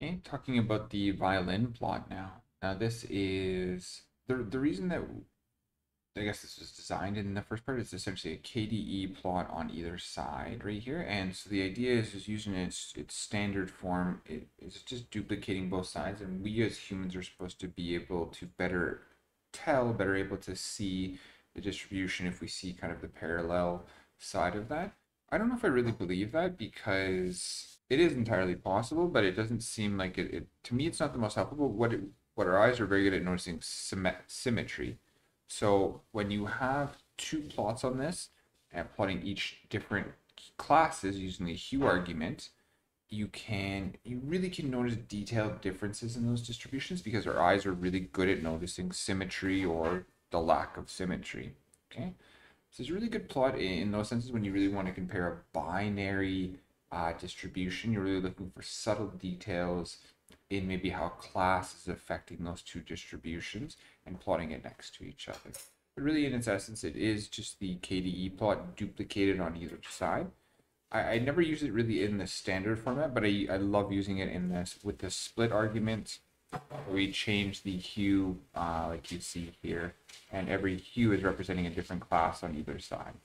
Okay, talking about the violin plot now. Now this is the reason that I guess this was designed in the first part is essentially a KDE plot on either side right here. And so the idea is just using its standard form. It's just duplicating both sides, and we as humans are supposed to be able to better tell, better able to see the distribution if we see kind of the parallel side of that. I don't know if I really believe that because it is entirely possible, but it doesn't seem like it to me it's not the most helpful. But what our eyes are very good at noticing symmetry. So when you have two plots on this and plotting each different classes using the hue argument, you really can notice detailed differences in those distributions because our eyes are really good at noticing symmetry or the lack of symmetry. Okay, so it's a really good plot in those senses when you really want to compare a binary distribution. You're really looking for subtle details in maybe how class is affecting those two distributions and plotting it next to each other. But really, in its essence, it is just the KDE plot duplicated on either side. I never use it really in the standard format, but I love using it in this with the split argument. We change the hue like you see here, and every hue is representing a different class on either side.